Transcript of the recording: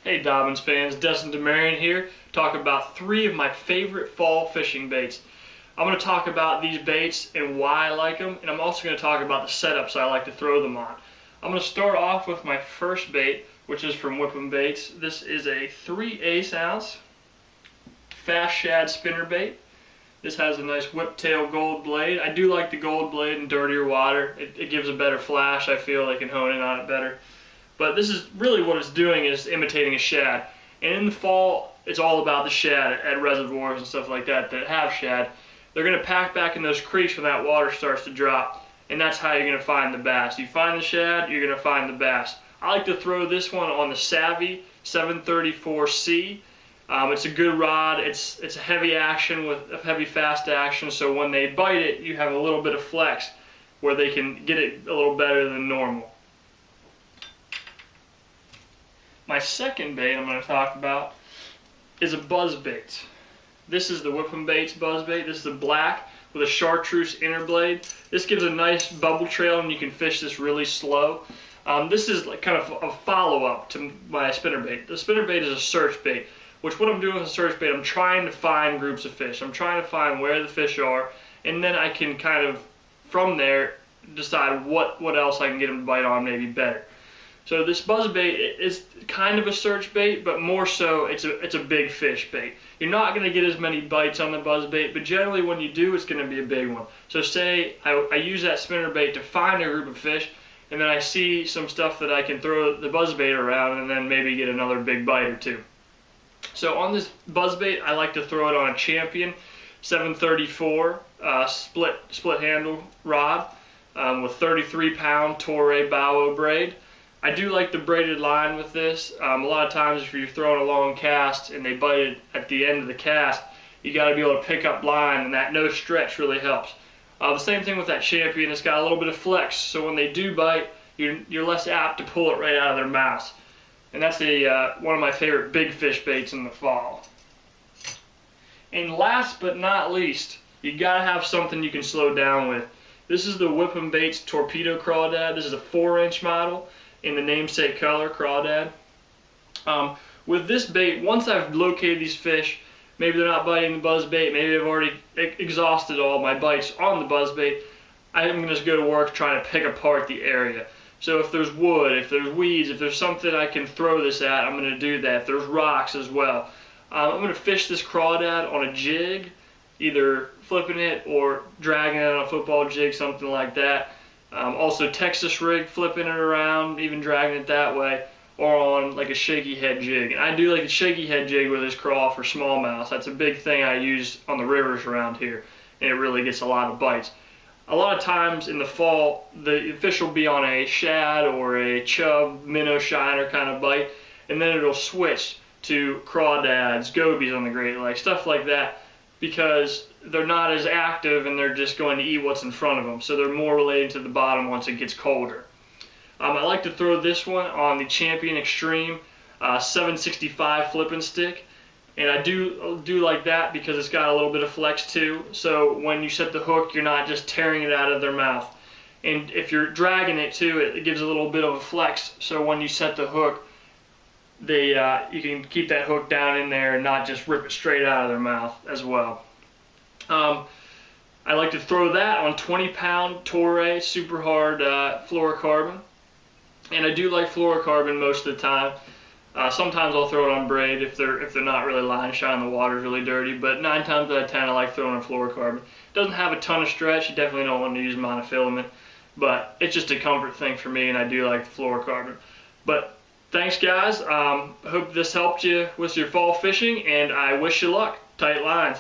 Hey Dobbins fans, Destin DeMarion here, talk about 3 of my favorite fall fishing baits. I'm going to talk about these baits and why I like them, and I'm also going to talk about the setups I like to throw them on. I'm going to start off with my first bait, which is from Whip-'em Baits. This is a 3/8 ounce fast shad spinner bait. This has a nice whiptail gold blade. I do like the gold blade in dirtier water. It gives a better flash. I feel I can hone in on it better. But this is really what it's doing, is imitating a shad. And in the fall, it's all about the shad at reservoirs and stuff like that have shad. They're going to pack back in those creeks when that water starts to drop, and that's how you're going to find the bass. You find the shad, you're going to find the bass. I like to throw this one on the Savvy 734C. It's a good rod. It's a heavy action with a heavy fast action, so when they bite it, you have a little bit of flex where they can get it a little better than normal. My second bait I'm going to talk about is a buzz bait. This is the Whip-'em Baits buzz bait. This is the black with a chartreuse inner blade. This gives a nice bubble trail, and you can fish this really slow. This is like kind of a follow-up to my spinner bait. The spinner bait is a search bait, which what I'm doing with a search bait, I'm trying to find groups of fish. I'm trying to find where the fish are, and then I can kind of, from there, decide what else I can get them to bite on maybe better. So this buzz bait is kind of a search bait, but more so it's a big fish bait. You're not going to get as many bites on the buzz bait, but generally when you do, it's going to be a big one. So say I use that spinner bait to find a group of fish, and then I see some stuff that I can throw the buzz bait around and then maybe get another big bite or two. So on this buzz bait, I like to throw it on a Champion 734 split handle rod with 33-pound Torre bow braid. I do like the braided line with this. A lot of times if you're throwing a long cast and they bite it at the end of the cast, you got to be able to pick up line, and that no stretch really helps. The same thing with that Champion. It's got a little bit of flex, so when they do bite, you're less apt to pull it right out of their mouths. And that's one of my favorite big fish baits in the fall. And last but not least, you got to have something you can slow down with. This is the Whip-'em Baits Torpedo Crawdad. This is a 4-inch model in the namesake color, crawdad. With this bait, once I've located these fish, maybe they're not biting the buzz bait, maybe I've already exhausted all my bites on the buzz bait, I'm going to just go to work trying to pick apart the area. So if there's wood, if there's weeds, if there's something I can throw this at, I'm going to do that. If there's rocks as well. I'm going to fish this crawdad on a jig, either flipping it or dragging it on a football jig, something like that. Also Texas rig, flipping it around, even dragging it that way, or on like a shaky head jig. And I do like a shaky head jig with this crawl for smallmouth. That's a big thing I use on the rivers around here, and it really gets a lot of bites. A lot of times in the fall, the fish will be on a shad or a chub, minnow shiner kind of bite, and then it'll switch to crawdads, gobies on the Great Lakes, stuff like that, because they're not as active and they're just going to eat what's in front of them. So they're more related to the bottom once it gets colder. I like to throw this one on the Champion Extreme 765 flipping stick. And I do like that because it's got a little bit of flex too. So when you set the hook, you're not just tearing it out of their mouth. And if you're dragging it too, it gives a little bit of a flex. So when you set the hook, you can keep that hook down in there and not just rip it straight out of their mouth as well. I like to throw that on 20-pound Torre super hard fluorocarbon, and I do like fluorocarbon most of the time. Sometimes I'll throw it on braid if they're not really line shine, the water's really dirty, but 9 times out of 10 I like throwing on fluorocarbon. It doesn't have a ton of stretch. You definitely don't want to use monofilament, but it's just a comfort thing for me, and I do like the fluorocarbon. But thanks guys. I hope this helped you with your fall fishing, and I wish you luck. Tight lines.